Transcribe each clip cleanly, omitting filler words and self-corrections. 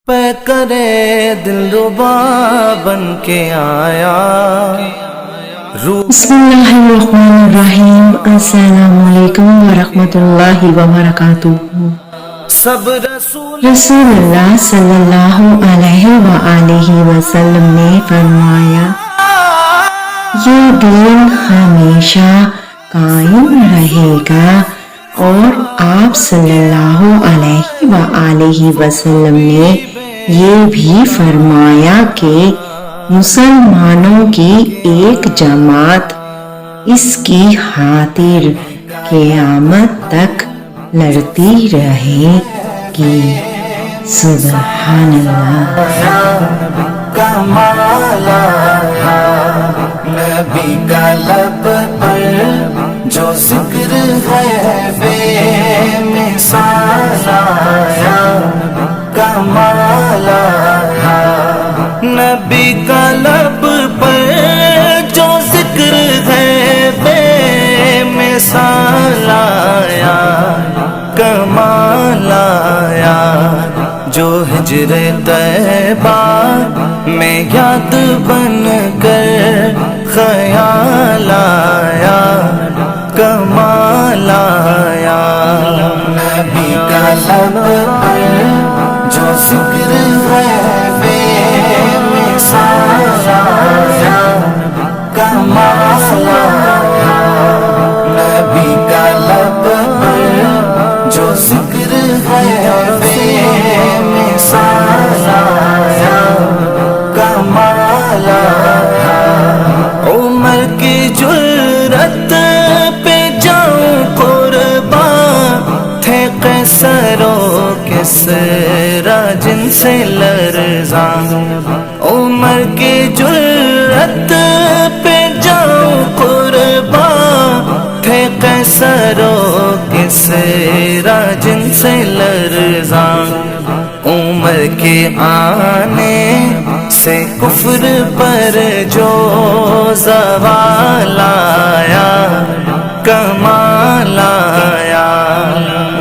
پہ کرے دلربا بن کے آیا بسم اللہ الرحمن الرحیم۔ السلام علیکم ورحمۃ اللہ وبرکاتہ۔ سب رسول اللہ صلی اللہ علیہ وآلہ وسلم نے فرمایا، یہ دین ہمیشہ قائم رہے گا، اور آپ صلی اللہ علیہ وآلہ وسلم نے یہ بھی فرمایا کہ مسلمانوں کی ایک جماعت اس کی خاطر قیامت تک لڑتی رہے گی۔ سبحان اللہ۔ نبی کا لب پر جو ذکر ہے بے مثال آیا، کمال آیا۔ نبی کا لب پر جو ذکر ہے بے مثال آیا، کمال آیا۔ جو ہجر طیبہ میں یاد بن کر خیال آیا، کمال آیا۔ نبی کا لب پر جو ذکر ہے بے مثال آیا، کمال آیا۔ نبی کا لب پر جو ذکر ہے بے مثال آیا، کمال آیا۔ عمر کی جرأت پہ جاؤں قربان، تھے قیصر و کسریٰ جن سے لرزاں۔ عمر کی جرأت پہ جاؤں قربان، تھے قیصر و کسریٰ جن سے لرزاں۔ عمر کے آنے سے کفر پر جو زوال آیا، کمال آیا۔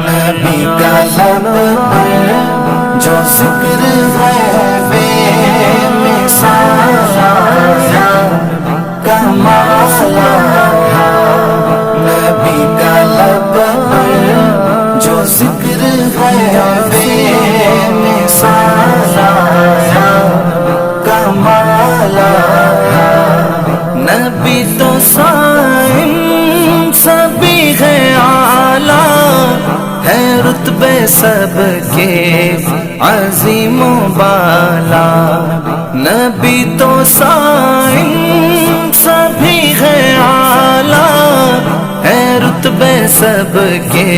نبی کا لب پر جو ذکر ہے بے مثال آیا، کمال آیا۔ نبی کا لب پر جو ذکر ہے بے مثال آیا، کمال آیا۔ نبی تو صائم سبھی ہے اعلیٰ، ہے رتبے سب کے عظیم و بالا۔ نبی تو صائم سبھی ہے اعلیٰ، ہے رتبے سب کے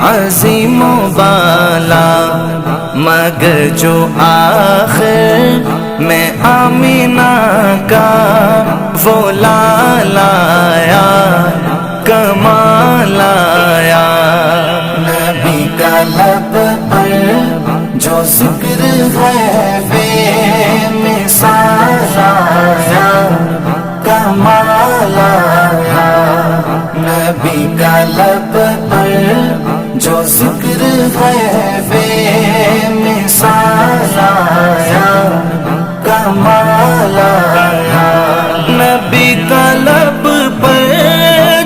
عظیم و بالا۔ مگر جو آخر میں آمینہ کا وہ لال آیا، کمال آیا۔ نبی کا لب پر جو ذکر ہے بے مثال آیا، کمال آیا۔ نبی کا لب پر جو ذکر ہے بے مثال آیا، کمال آیا۔ نبی کا لب پر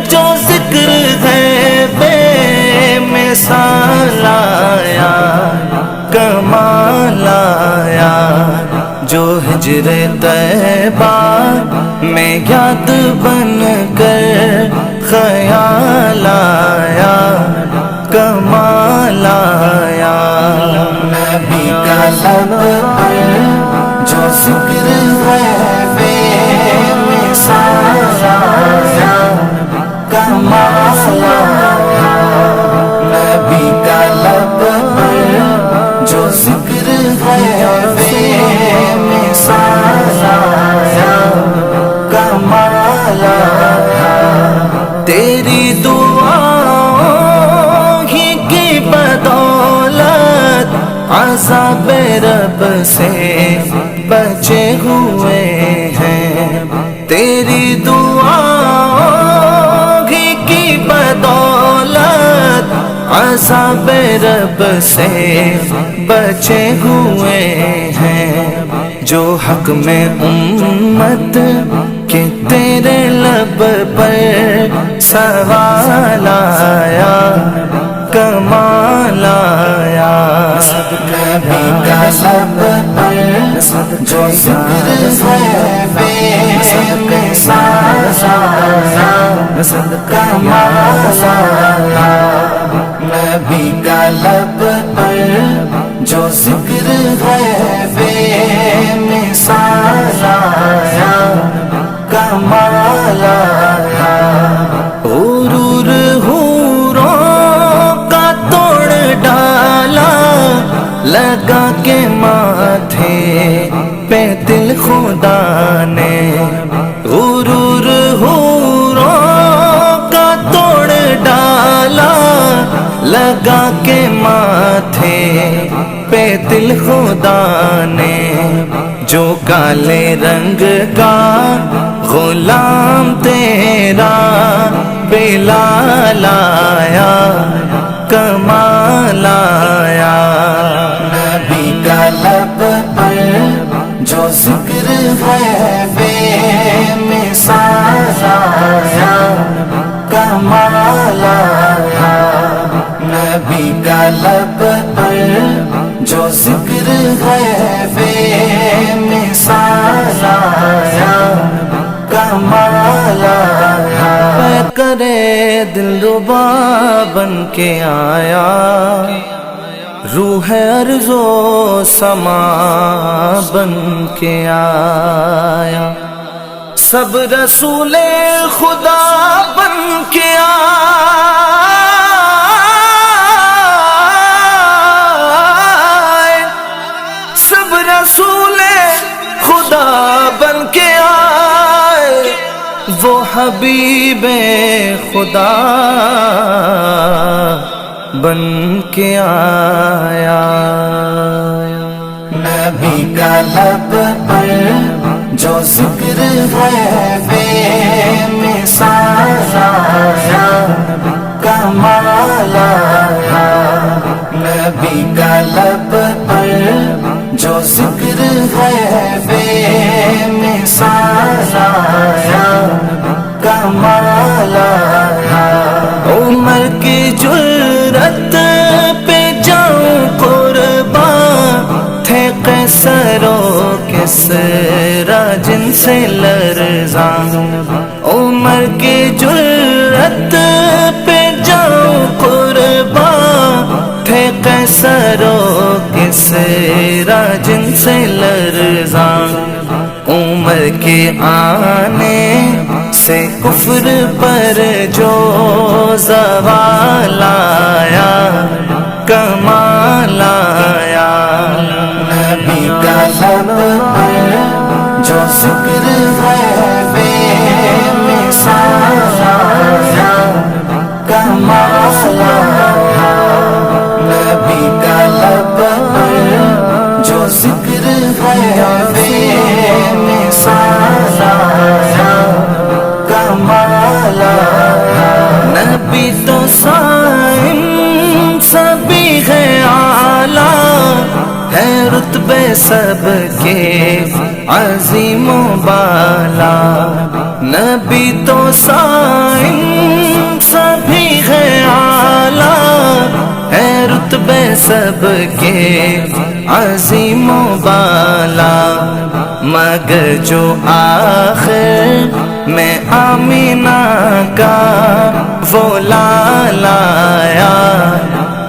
جو ذکر ہے بے مثال آیا، کمال آیا۔ جو ہجر طیبہ میں یاد بن کر خیال آیا، کمال آیا۔ نبی کا لب پر جو ذکر ہے بے مثال آیا، کمال آیا۔ نبی کا لب پر جو ذکر ہے بے مثال آیا، کمال آیا۔ تیری دعاؤں ہی کی بدولت عذاب رب سے بچے ہوئے ہیں، تیری دعاؤں ہی کی بدولت عذاب رب سے بچے ہوئے ہیں، جو حق میں امت کہ تیرے لب پر سوال آیا، کمال آیا۔ نبی کا لب پر جو ذکر ہے بے مثال آیا، کمال آیا۔ نبی کا لب پر جو ذکر ہے بے مثال آیا، کمال آیا۔ غرور حوروں کا توڑ ڈالا، لگا کے ماتھے پہ دل خدا نے۔ غرور حوروں کا توڑ ڈالا، لگا کے ماتھے پہ دل خدا نے۔ جو کالے رنگ کا غلام تیرا بلال آیا، کمال آیا۔ نبی کا لب پر جو ذکر ہے بے مثال آیا، کمال آیا۔ نبی کا لب پر جو ذکر ہے بے مثال آیا، کمال آیا۔ میں کرے دل ربا بن کے آیا، روح ارض و سما بن کے آیا، سب رسول خدا بن کے آیا، سب رسول خدا بن کے آئے۔ وہ حبیب خدا بن کے آیا۔ نبی کا لب پر جو ذکر ہے بے مثال آیا، کمال آیا۔ نبی کا لب پر جو ذکر ہے بے مثال آیا، کمال آیا۔ عمر کی جرأت پہ جاؤں قربان، تھے قیصر و کسریٰ جن سے لرزاں۔ عمر کی جرأت پہ جاؤں قربان، تھے قیصر و کسریٰ جن سے لرزاں۔ عمر کے آنے سے کفر پر جو زوال آیا، کمال آیا۔ نبی کا لب پر جو ذکر ہے بے مثال آیا، کمال آیا۔ نبی کا لب پر جو ذکر ہے بے مثال آیا، کمال آیا۔ نبی تو صائم سبھی ہے اعلیٰ، ہے رتبے سب کے عظیم و بالا۔ نبی تو صائم سبھی ہے اعلیٰ، ہے رتبے سب کے عظیم و بالا۔ مگر جو آخر میں آمینہ کا وہ لال آیا،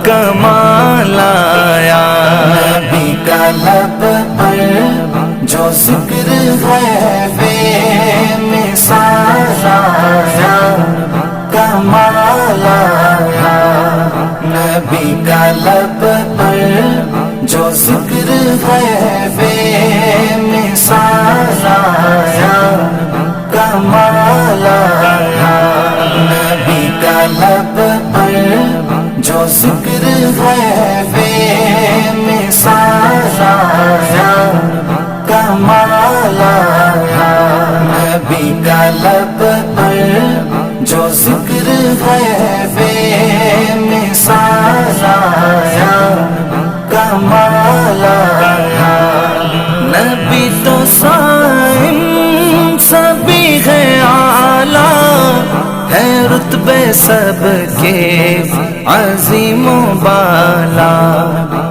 کمال آیا۔ نبی کا لب پر جو ذکر ہے بے مثال آیا، کمال آیا۔ نبی کا لب پر جو ذکر ہے بے مثال آیا، کمال آیا۔ نبی کا لب پر جو ذکر ہے بے مثال آیا، کمال آیا۔ نبی کا لب پر جو ذکر ہے بے مثال آیا، کمال سب کے عظیم و بالا،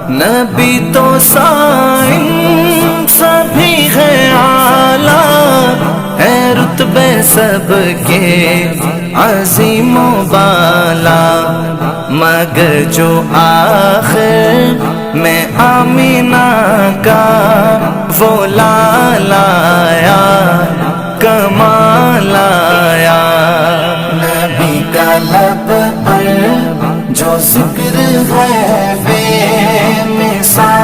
نبی تو سائن سبھی ہے اعلیٰ، ہے رتبے سب کے عظیم و بالا، مگر جو آخر میں آمینہ کا وہ لالا آیا، کمال آیا، نبی کا لب پر جو ذکر ہے بے مثال